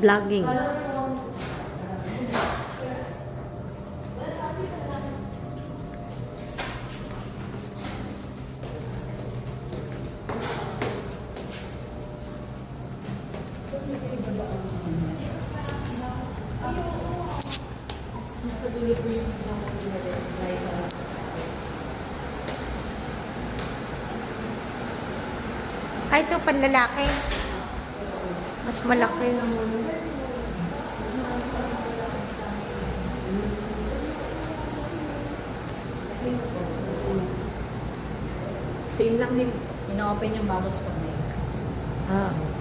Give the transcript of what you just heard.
Vlogging. Ay, ito panlalaki. Mas malaki. Same lang din. Ino-open yung bubbles pag next. Ah.